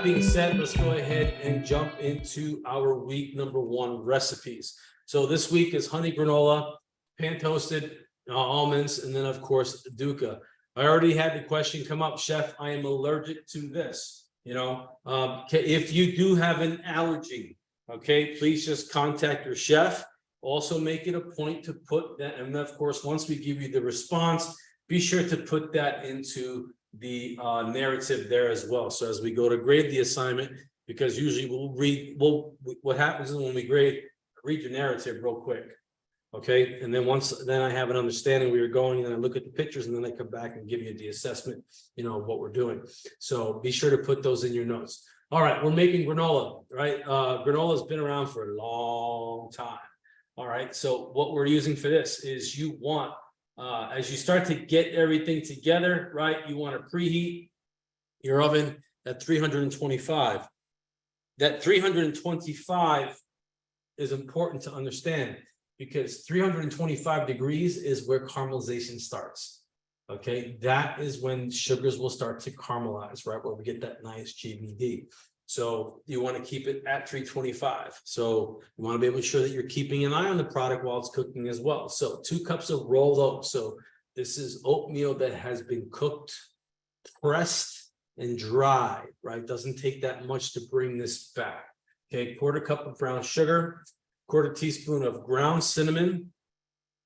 that being said, let's go ahead and jump into our week number one recipes. So this week is honey granola, pan toasted almonds, and then of course Duca. I already had the question come up, Chef. I am allergic to this. If you do have an allergy, okay, please just contact your chef. Also make it a point to put that, and of course, once we give you the response, be sure to put that into the narrative there as well. So as we go to grade the assignment, because usually what happens is when we grade, read your narrative real quick. Okay, and then then I have an understanding where you're going, and then I look at the pictures, and then I come back and give you the assessment, of what we're doing. So be sure to put those in your notes. All right, we're making granola, right? Granola has been around for a long time. All right, so what we're using for this is you want, as you start to get everything together, right, you want to preheat your oven at 325. That 325 is important to understand because 325 degrees is where caramelization starts. Okay, that is when sugars will start to caramelize, right, where we get that nice GVD. So you want to keep it at 325. So you want to be able to ensure that you're keeping an eye on the product while it's cooking as well. So 2 cups of rolled oats. So this is oatmeal that has been cooked, pressed, and dried, right? Doesn't take that much to bring this back. Okay, 1/4 cup of brown sugar, 1/4 teaspoon of ground cinnamon,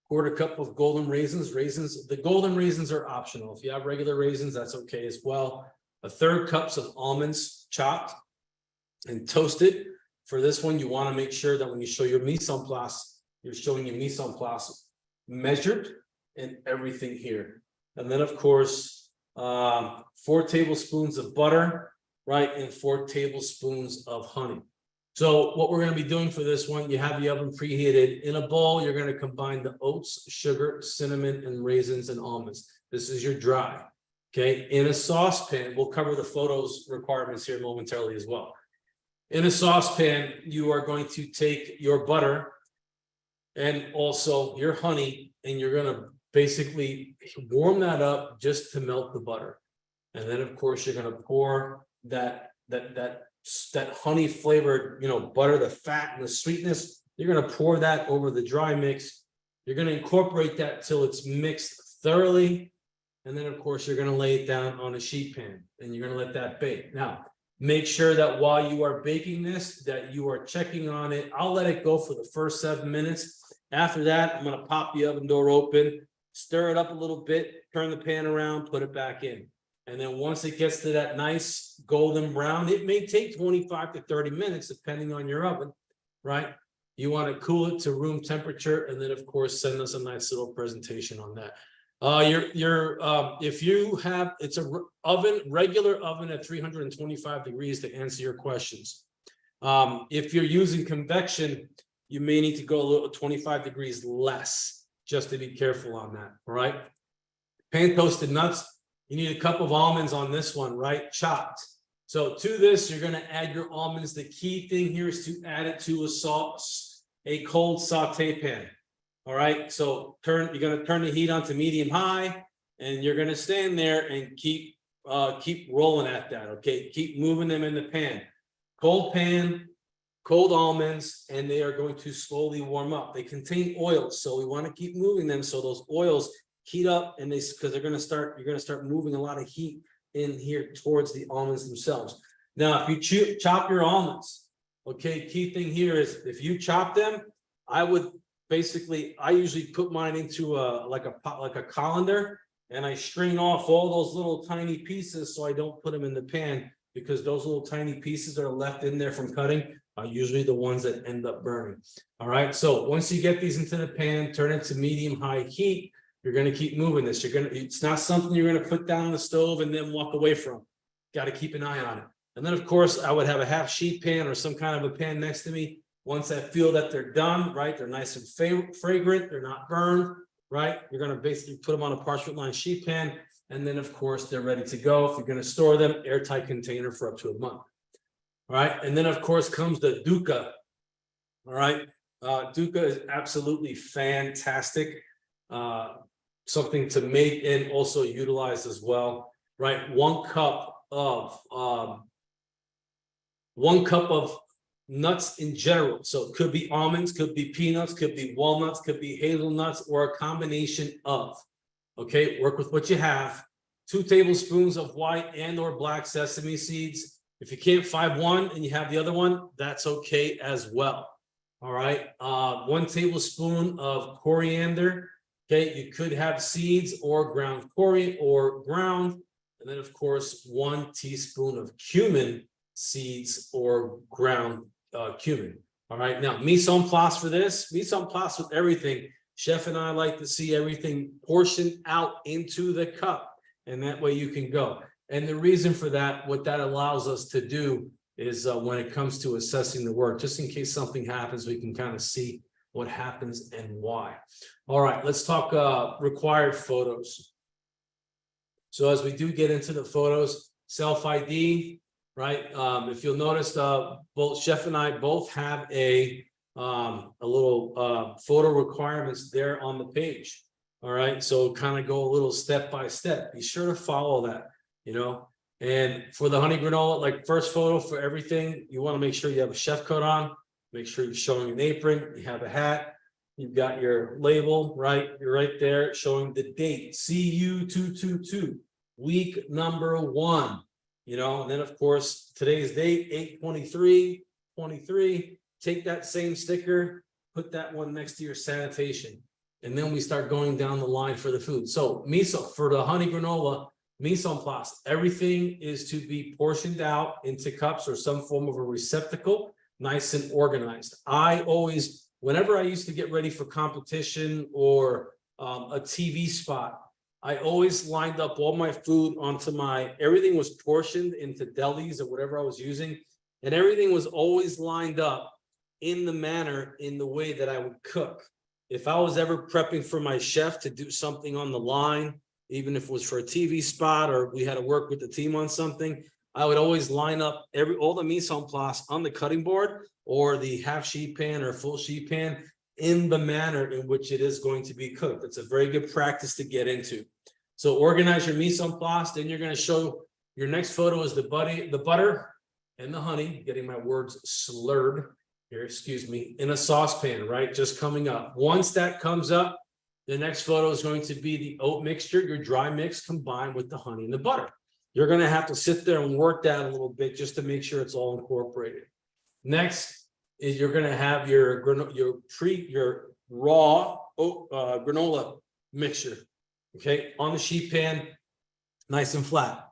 1/4 cup of golden raisins. The golden raisins are optional. If you have regular raisins, that's okay as well. 1/3 cups of almonds chopped and toasted. For this one, you want to make sure that when you show your mise en place, you're showing your mise en place measured and everything here. And then, of course, 4 tablespoons of butter, right, and 4 tablespoons of honey. So what we're going to be doing for this one, you have the oven preheated. In a bowl, you're going to combine the oats, sugar, cinnamon, and raisins and almonds. This is your dry. Okay, in a saucepan, we'll cover the photos requirements here momentarily as well. In a saucepan, you are going to take your butter and also your honey, and you're going to basically warm that up just to melt the butter. And then, of course, you're going to pour that honey flavored, butter, the fat and the sweetness. You're going to pour that over the dry mix. You're going to incorporate that till it's mixed thoroughly. And then, of course, you're going to lay it down on a sheet pan and you're going to let that bake. Now, make sure that while you are baking this, that you are checking on it. I'll let it go for the first 7 minutes. After that, I'm going to pop the oven door open, stir it up a little bit, turn the pan around, put it back in. And then once it gets to that nice golden brown, it may take 25 to 30 minutes, depending on your oven, right? You want to cool it to room temperature. And then, of course, send us a nice little presentation on that. If you have, it's a regular oven at 325 degrees to answer your questions. If you're using convection, you may need to go a little 25 degrees less, just to be careful on that. All right. Pan toasted nuts. You need a cup of almonds on this one, right? Chopped. So to this, you're going to add your almonds. The key thing here is to add it to a cold saute pan. All right, so you're going to turn the heat on to medium high, and you're going to stand there and keep rolling at that. Okay, keep moving them in the pan. Cold pan, cold almonds, and they are going to slowly warm up. They contain oils, so we want to keep moving them so those oils heat up, and because you're going to start moving a lot of heat in here towards the almonds themselves. Now, if you chop your almonds, okay, key thing here is if you chop them, I usually put mine into like a colander, and I strain off all those little tiny pieces so I don't put them in the pan, because those little tiny pieces that are left in there from cutting are usually the ones that end up burning. All right, so once you get these into the pan, turn it to medium high heat. You're going to keep moving this. It's not something you're going to put down on the stove and then walk away from. Got to keep an eye on it. And then, of course, I would have a half sheet pan or some kind of a pan next to me. Once I feel that they're done, right, they're nice and fragrant, they're not burned, right, you're going to basically put them on a parchment lined sheet pan, and then, of course, they're ready to go. If you're going to store them, airtight container for up to a month. All right, and then, of course, comes the Duca. All right, Duca is absolutely fantastic, something to make and also utilize as well, right? 1 cup of 1 cup of nuts in general. So it could be almonds, could be peanuts, could be walnuts, could be hazelnuts, or a combination of. Okay, work with what you have. 2 tablespoons of white and or black sesame seeds. If you can't find one and you have the other one, that's okay as well. All right, 1 tablespoon of coriander. Okay, you could have seeds or ground coriander or ground. And then of course, 1 teaspoon of cumin seeds or ground cumin. All right, now mise en place for this, mise en place with everything. Chef and I like to see everything portioned out into the cup, and that way you can go. And the reason for that, what that allows us to do is when it comes to assessing the work, just in case something happens, we can kind of see what happens and why. All right, let's talk required photos. So as we do get into the photos, self ID, right? If you'll notice, both Chef and I both have a little photo requirements there on the page. All right, so kind of go a little step by step. Be sure to follow that, you know. And for the honey granola, like first photo for everything, you want to make sure you have a chef coat on. Make sure you're showing an apron. You have a hat. You've got your label, right? You're right there showing the date, CU222, week number 1. You know, and then of course today's date 8/23/23. Take that same sticker, put that one next to your sanitation, and then we start going down the line for the food. So miso for the honey granola, mise en place. Everything is to be portioned out into cups or some form of a receptacle, nice and organized. I always, whenever I used to get ready for competition or a TV spot, I always lined up all my food onto everything was portioned into delis or whatever I was using. And everything was always lined up in the way that I would cook. If I was ever prepping for my chef to do something on the line, even if it was for a TV spot or we had to work with the team on something, I would always line up all the mise en place on the cutting board or the half sheet pan or full sheet pan in the manner in which it is going to be cooked. It's a very good practice to get into. So organize your mise en place. Then you're going to show your next photo is the butter and the honey, getting my words slurred here, excuse me, in a saucepan, right? Just coming up. Once that comes up, the next photo is going to be the oat mixture, your dry mix combined with the honey and the butter. You're going to have to sit there and work that a little bit just to make sure it's all incorporated. Next is you're going to have your raw oat, granola mixture, okay, on the sheet pan, nice and flat.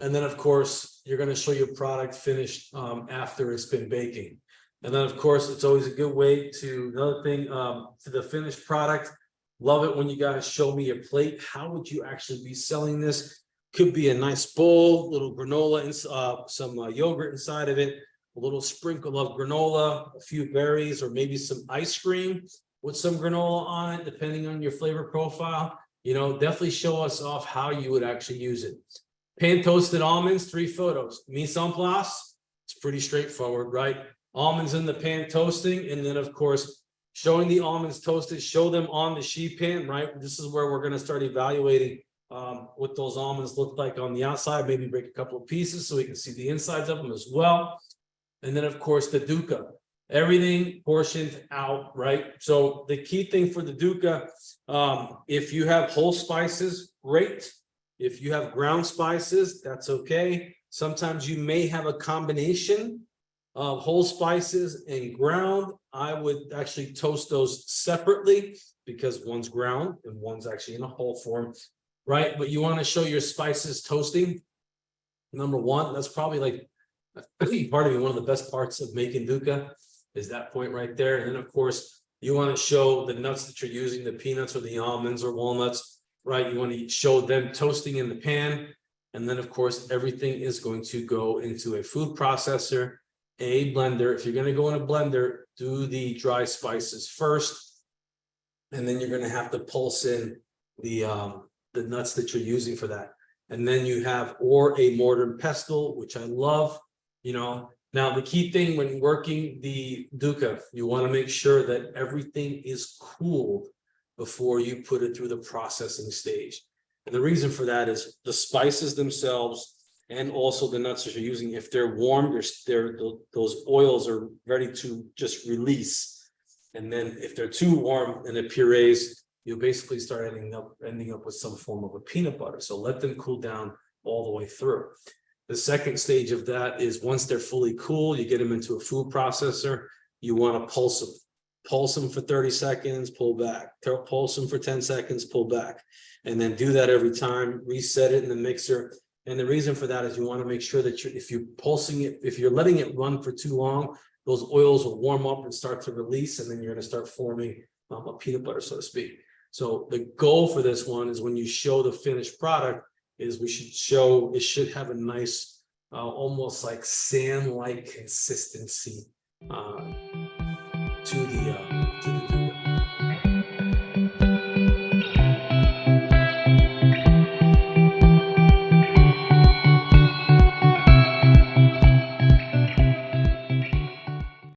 And then, of course, you're going to show your product finished after it's been baking. And then, of course, it's always a good way to, another thing, to the finished product. Love it when you guys show me your plate. How would you actually be selling this? Could be a nice bowl, little granola, and some yogurt inside of it, a little sprinkle of granola, a few berries, or maybe some ice cream with some granola on it, depending on your flavor profile. You know, definitely show us off how you would actually use it. Pan toasted almonds, 3 photos. Mise en place, it's pretty straightforward, right? Almonds in the pan toasting, and then of course, showing the almonds toasted, show them on the sheet pan, right? This is where we're gonna start evaluating what those almonds look like on the outside, maybe break a couple of pieces so we can see the insides of them as well. And then of course, the dukkha, everything portioned out, right? So the key thing for the dukkha, if you have whole spices, great. If you have ground spices, that's okay. Sometimes you may have a combination of whole spices and ground. I would actually toast those separately because one's ground and one's actually in a whole form, right? But you want to show your spices toasting. Number 1, that's probably like, pardon me, one of the best parts of making dukkha is that point right there. And then of course, you want to show the nuts that you're using, the peanuts or the almonds or walnuts, right? You want to show them toasting in the pan. And then of course, everything is going to go into a food processor, a blender. If you're going to go in a blender, do the dry spices first. And then you're going to have to pulse in the nuts that you're using for that. And then you have, or a mortar and pestle, which I love, you know. Now, the key thing when working the dukkha, you want to make sure that everything is cooled before you put it through the processing stage. And the reason for that is the spices themselves and also the nuts that you're using. If they're warm, those oils are ready to just release. And then if they're too warm and it purees, you'll basically start ending up with some form of a peanut butter. So let them cool down all the way through. The second stage of that is once they're fully cool, you get them into a food processor. You want to pulse them. Pulse them for 30 seconds, pull back. Pulse them for 10 seconds, pull back. And then do that every time, reset it in the mixer. And the reason for that is you want to make sure that if you're pulsing it, if you're letting it run for too long, those oils will warm up and start to release, and then you're going to start forming a peanut butter, so to speak. So the goal for this one is when you show the finished product, is it should have a nice, almost like sand-like consistency to